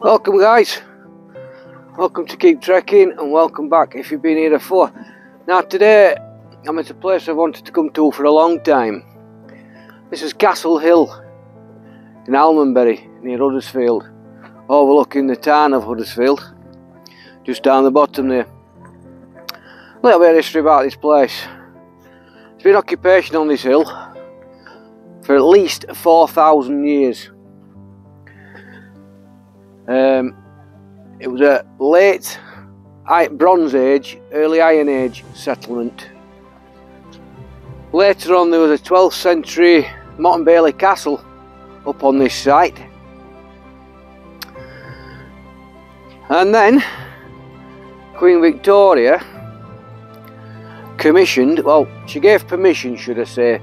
Welcome guys, welcome to Keep Trekking and welcome back if you've been here before. Now today I'm at a place I've wanted to come to for a long time. This is Castle Hill in Almonbury near Huddersfield, overlooking the town of Huddersfield, just down the bottom there. A little bit of history about this place. There's been occupation on this hill for at least 4,000 years. It was a late Bronze Age, early Iron Age settlement. Later on there was a 12th century Motte and Bailey castle up on this site. And then Queen Victoria commissioned, well, she gave permission, should I say,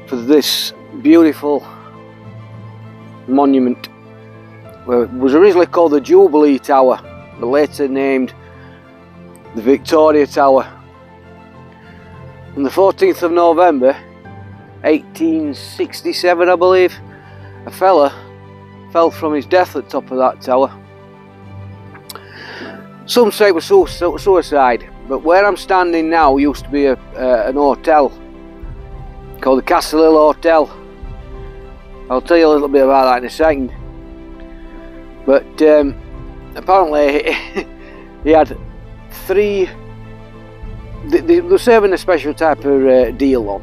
for this beautiful monument. Well, it was originally called the Jubilee Tower, but later named the Victoria Tower. On the 14th of November 1867, I believe, a fella fell from his death at the top of that tower. Some say it was suicide, but where I'm standing now used to be an hotel called the Castle Hill Hotel. I'll tell you a little bit about that in a second. But apparently he had three, they were serving a special type of deal on,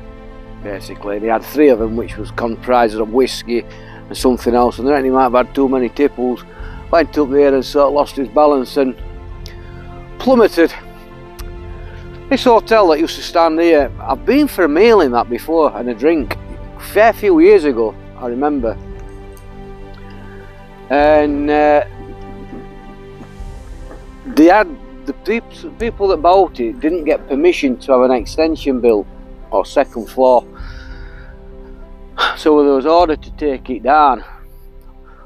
basically. They had three of them, which was comprised of whiskey and something else, and then he might have had too many tipples, went up there and sort of lost his balance and plummeted. This hotel that used to stand here, I've been for a meal in that before and a drink, a fair few years ago, I remember. And they had the people that bought it didn't get permission to have an extension built or second floor, so there was order to take it down.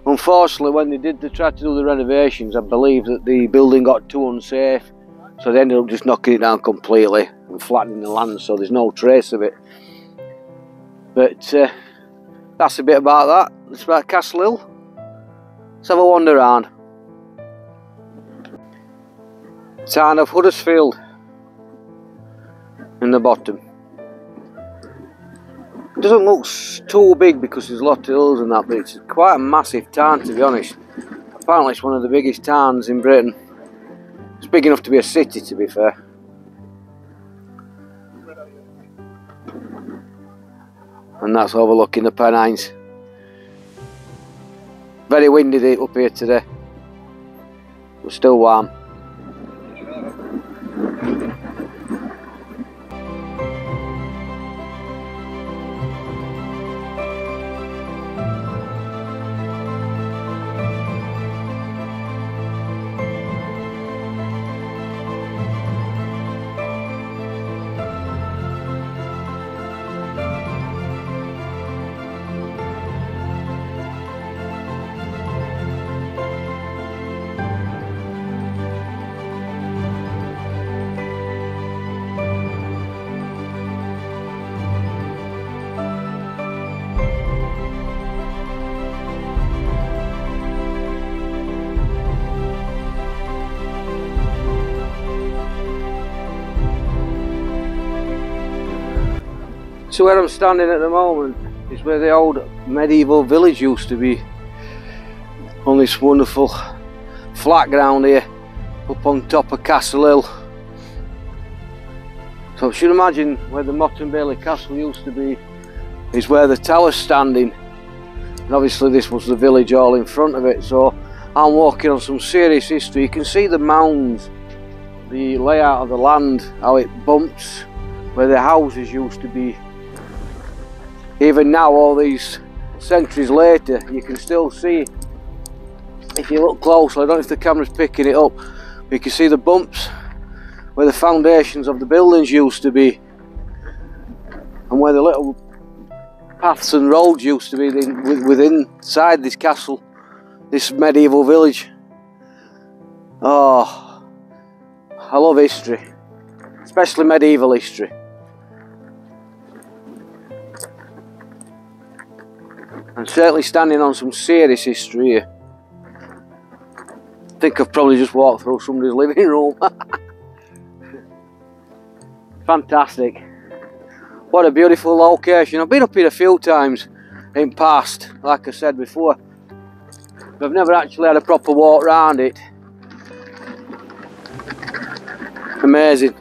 Unfortunately, when they tried to do the renovations, I believe that the building got too unsafe, so they ended up just knocking it down completely and flattening the land, so there's no trace of it. But that's a bit about that. It's about Castle Hill. Let's have a wander around. Town of Huddersfield in the bottom. It doesn't look too big because there's a lot of hills and that, but it's quite a massive town, to be honest. Apparently it's one of the biggest towns in Britain. It's big enough to be a city, to be fair. And that's overlooking the Pennines. Very windy up here today, but still warm. So where I'm standing at the moment is where the old medieval village used to be, on this wonderful flat ground here up on top of Castle Hill. So I should imagine where the Motte and Bailey Castle used to be is where the tower's standing, and obviously this was the village all in front of it. So I'm walking on some serious history. You can see the mounds, the layout of the land, how it bumps where the houses used to be. Even now, all these centuries later, you can still see, if you look closely, I don't know if the camera's picking it up, but you can see the bumps where the foundations of the buildings used to be, and where the little paths and roads used to be within inside this castle, this medieval village. Oh, I love history, especially medieval history. I'm certainly standing on some serious history here. think I've probably just walked through somebody's living room. Fantastic. What a beautiful location. I've been up here a few times in past, like I said before. But I've never actually had a proper walk around it. Amazing.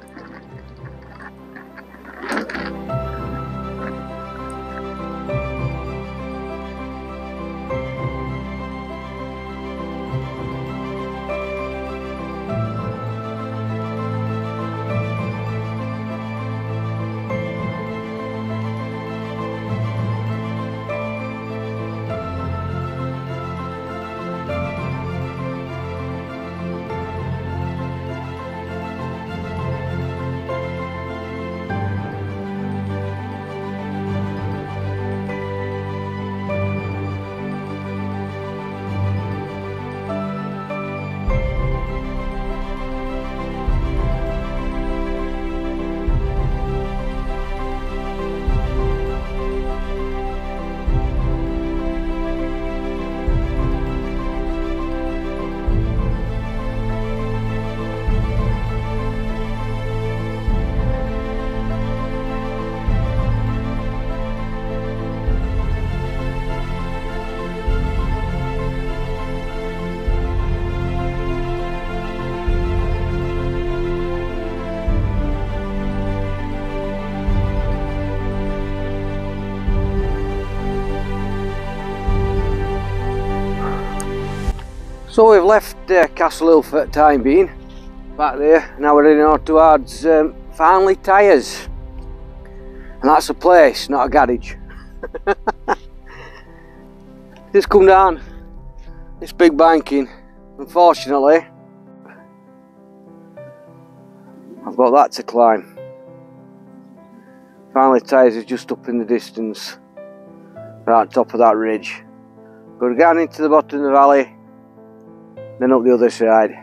So we've left Castle Hill for the time being, back there. Now we're heading on towards Farnley Tyres, and that's a place, not a garage. Just come down this big banking. Unfortunately, I've got that to climb. Farnley Tyres is just up in the distance, right at the top of that ridge. Go down into the bottom of the valley, then up the other side.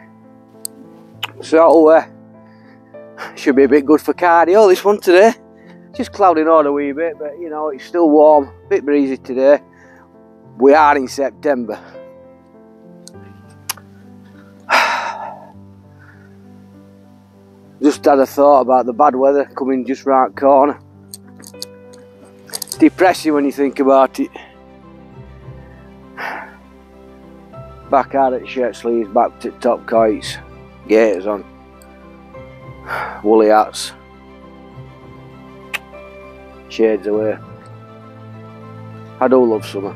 So should be a bit good for cardio, this one today. Just clouding on a wee bit, but you know, it's still warm, a bit breezy today. We are in September. Just had a thought about the bad weather coming just round the corner. It's depressing when you think about it. Back out at shirt sleeves, back to top kites, gaiters on, woolly hats, shades away. I do love summer,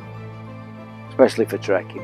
especially for trekking.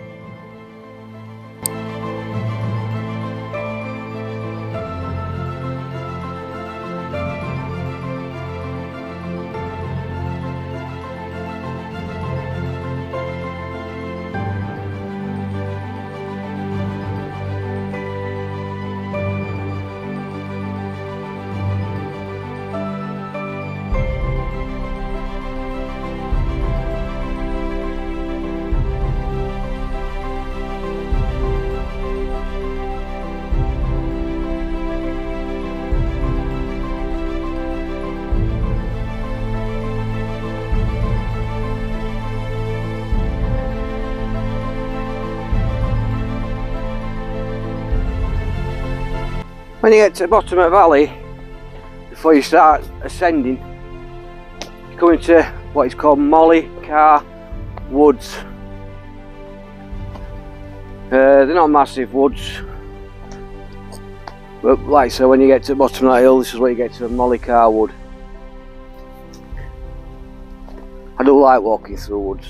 When you get to the bottom of the valley, before you start ascending, you come into what is called Molly Car Woods. They're not massive woods, but like I said, when you get to the bottom of that hill, this is where you get to the Molly Car Wood. I do like walking through woods.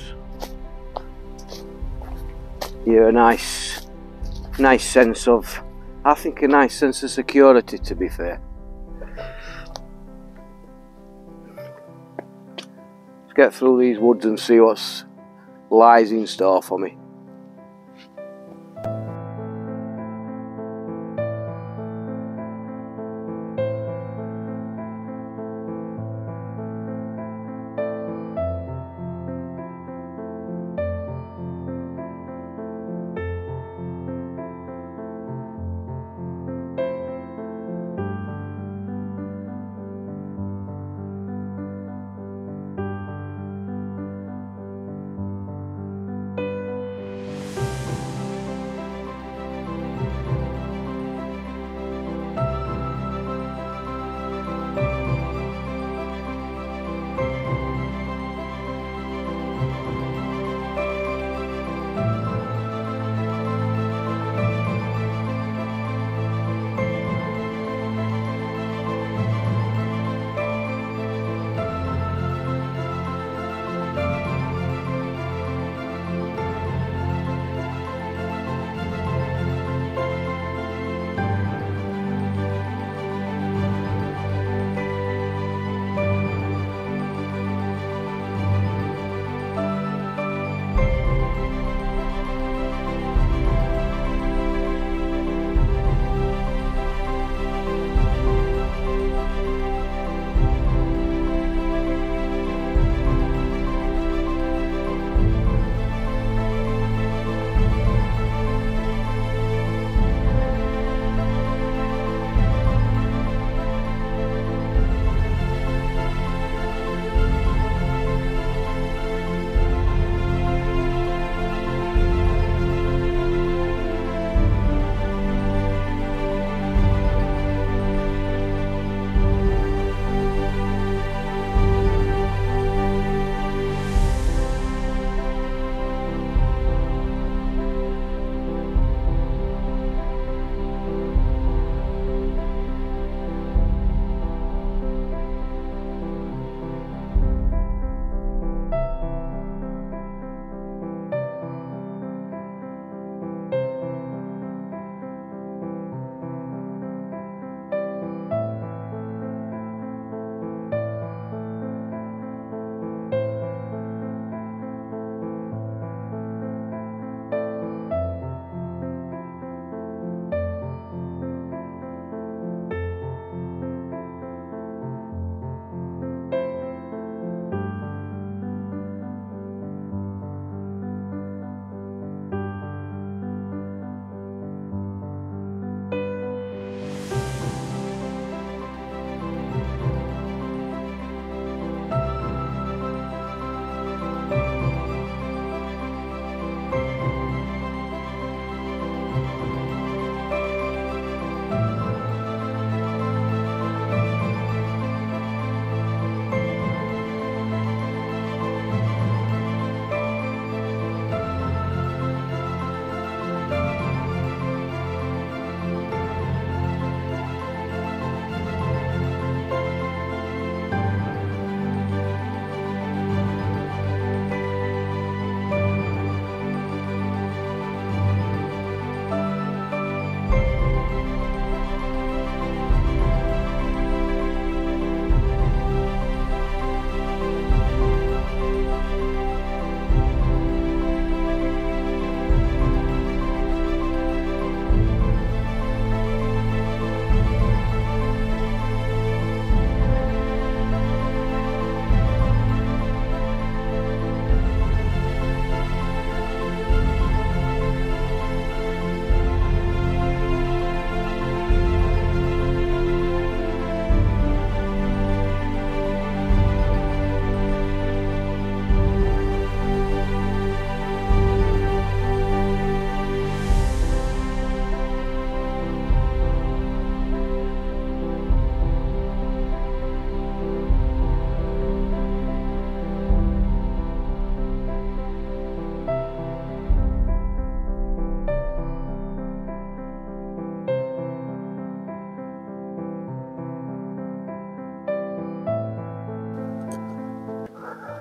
You have a nice sense of, I think, a nice sense of security, to be fair. Let's get through these woods and see what lies in store for me.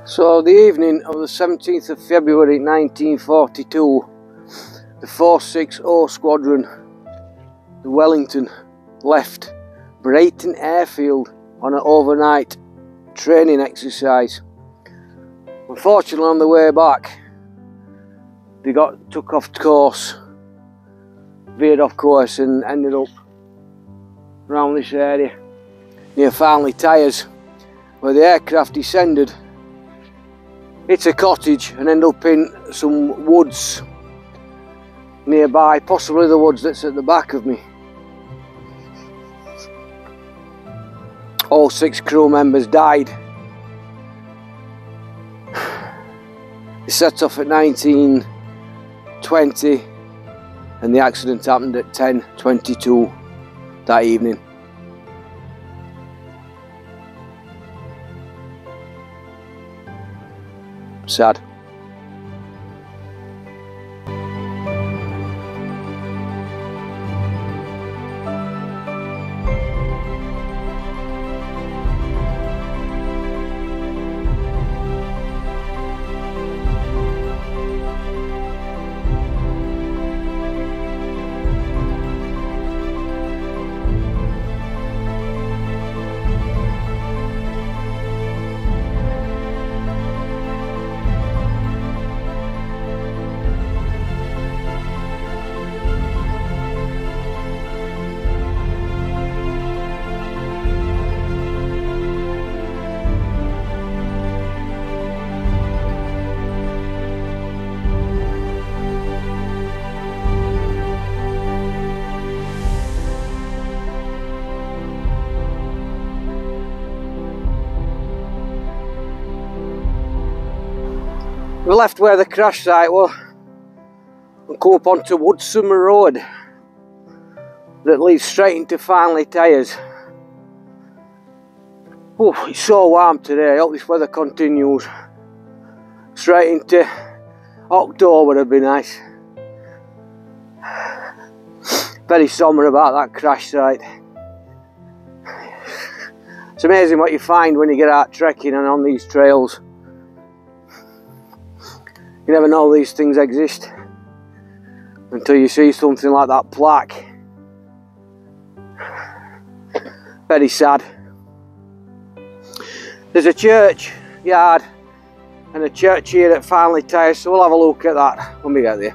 So the evening of the 17th of February 1942, the 460 Squadron, the Wellington, left Brayton Airfield on an overnight training exercise. Unfortunately, on the way back, they took off course, veered off course, and ended up around this area near Farnley Tyres, where the aircraft descended, hit a cottage and ended up in some woods nearby, possibly the woods that's at the back of me. All 6 crew members died. It set off at 19:20 and the accident happened at 10:22 that evening. Sad. We left where the crash site was and come up onto Woodsummer Road that leads straight into Farnley Tyres. Oh, it's so warm today. I hope this weather continues. Straight into October would be nice. Very sombre about that crash site. It's amazing what you find when you get out trekking and on these trails. You never know these things exist until you see something like that plaque. Very sad. There's a church yard and a church here at Farnley Tyres, so we'll have a look at that when we get there.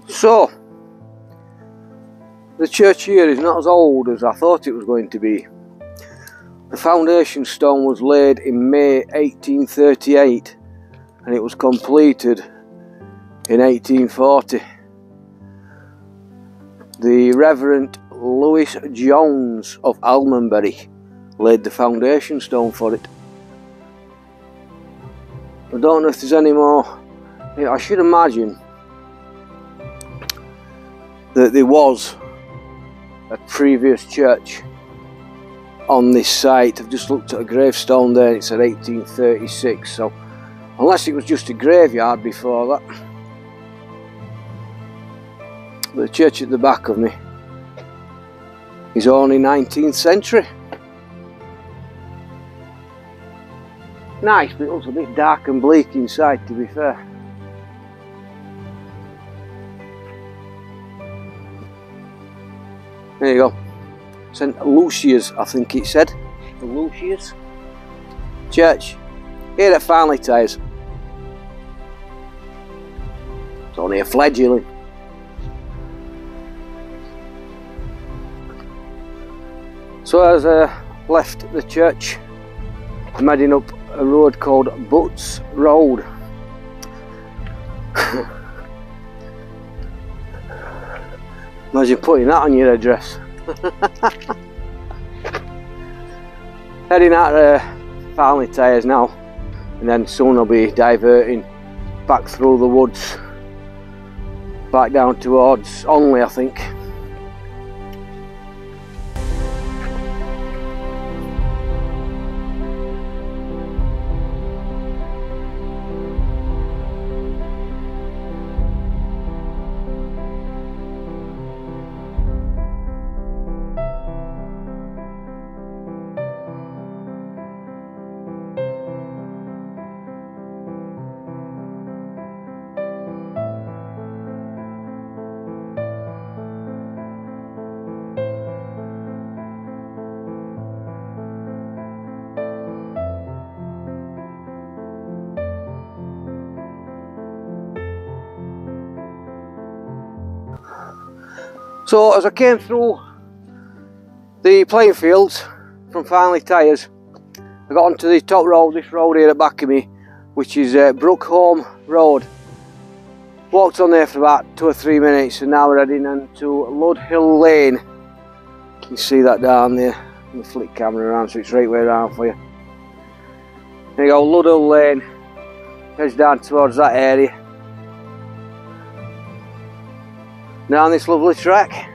So, the church here is not as old as I thought it was going to be. The foundation stone was laid in May 1838 and it was completed in 1840. The Reverend Lewis Jones of Almonbury laid the foundation stone for it. I don't know if there's any more. I should imagine that there was a previous church on this site. I've just looked at a gravestone there, it's at 1836, so unless it was just a graveyard before that. The church at the back of me is only 19th century. Nice, but it looks a bit dark and bleak inside, to be fair. There you go. St Lucia's, I think it said. St Lucia's Church here at Farnley Tyres. It's only a fledgling. So as I left the church, I'm heading up a road called Butts Road. Imagine putting that on your address. Heading out Farnley Tyres now, and then soon I'll be diverting back through the woods, back down towards Onley, I think. So as I came through the playing fields from Farnley Tyres, I got onto the top road, this road here at the back of me, which is Brookholme Road. Walked on there for about 2 or 3 minutes, and now we're heading into Ludhill Lane. You can see that down there. I'm going to flick camera around so it's right way around for you. There you go, Ludhill Lane. Heads down towards that area. Down this lovely track.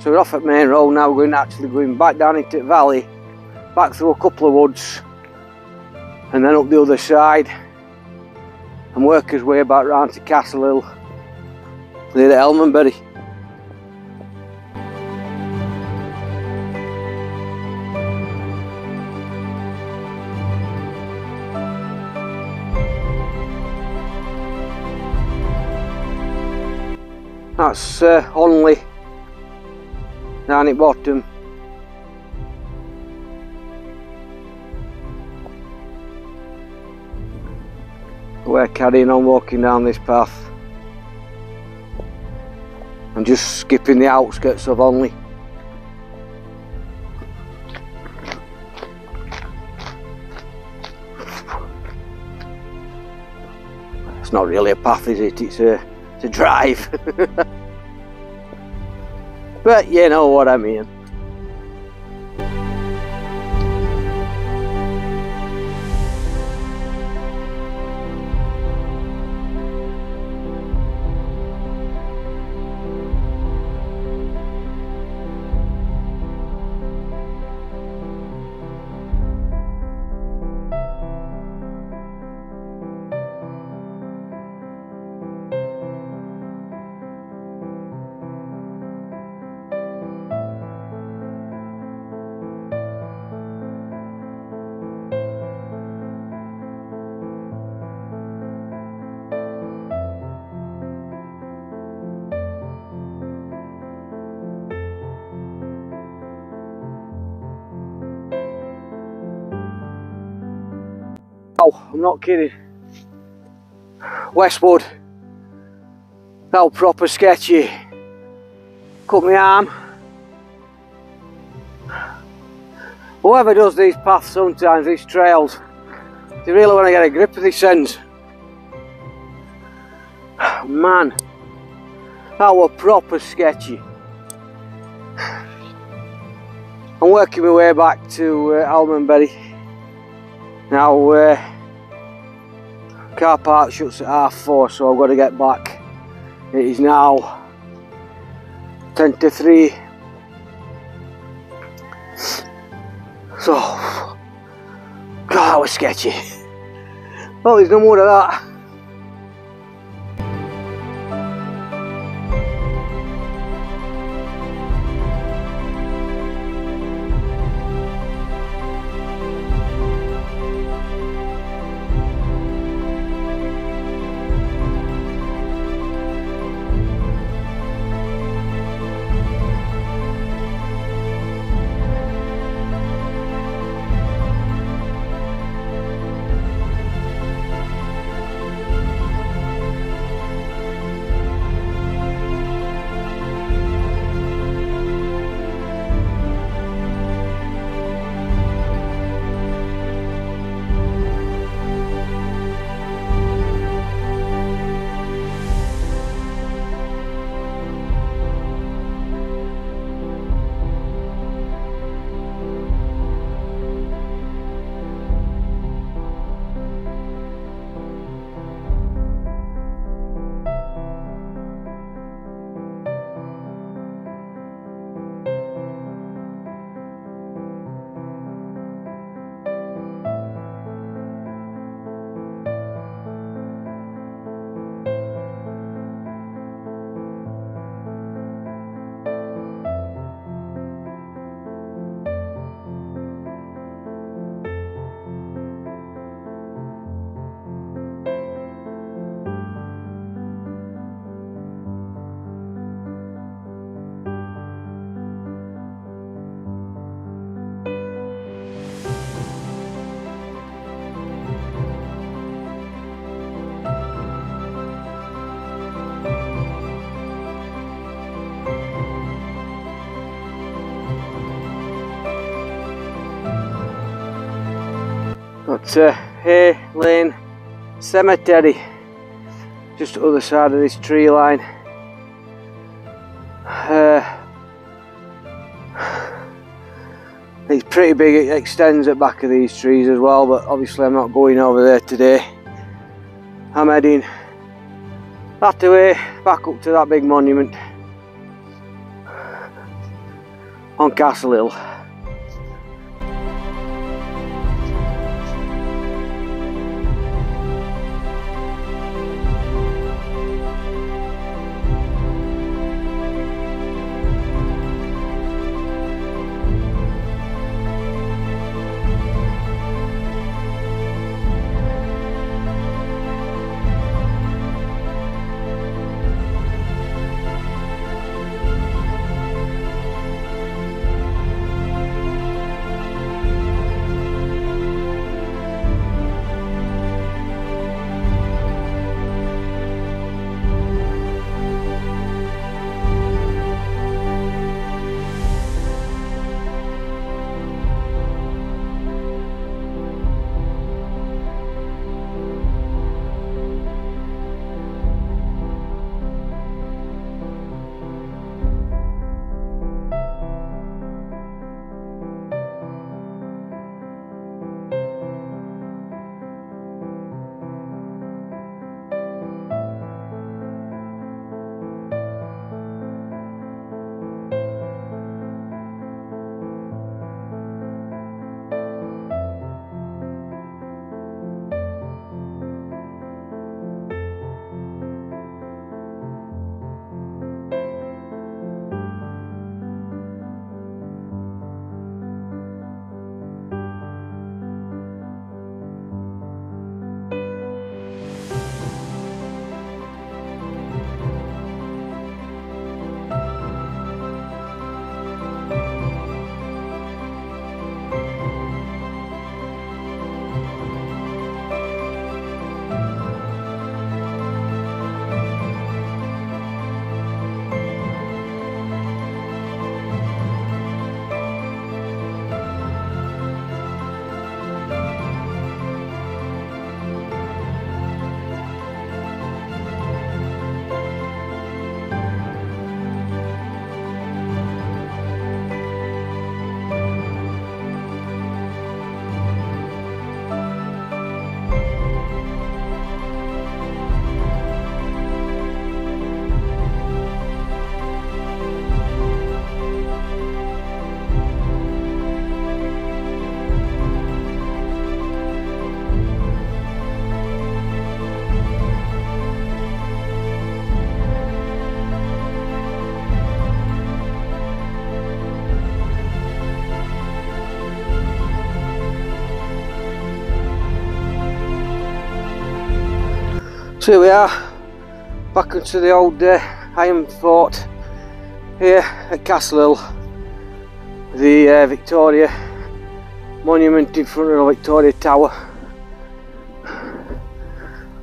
So we're off at Main Road now. We're going back down into the valley, back through a couple of woods, and then up the other side, and work his way back round to Castle Hill near Almonbury. That's Onley down at bottom. We're carrying on walking down this path. I'm just skipping the outskirts of Onley. It's not really a path, is it? It's a drive. But you know what I mean. Oh, I'm not kidding. Westwood. Felt proper sketchy. Cut my arm. Whoever does these paths sometimes, these trails, they really want to get a grip of these ends. Man, that was proper sketchy. I'm working my way back to Almondbury. Now car park shuts at 4:30, so I've got to get back. It is now 10 to 3. So, God, that was sketchy. Well, there's no more of that. Got Hay Lane Cemetery just the other side of this tree line. It's pretty big, it extends at the back of these trees as well, but obviously I'm not going over there today. I'm heading that way back up to that big monument on Castle Hill. So here we are, back into the old iron fort here at Castle Hill. The Victoria monument in front of the Victoria Tower.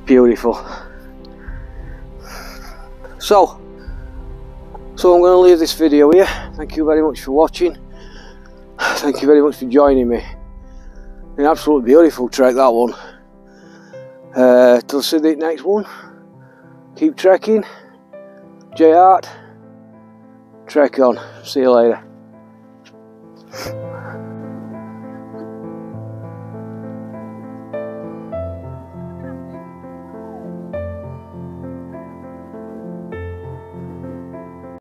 Beautiful. So I'm going to leave this video here. Thank you very much for watching. Thank you very much for joining me. An absolutely beautiful trek, that one. Till see the next one. Keep trekking. J-Art. Trek on. See you later.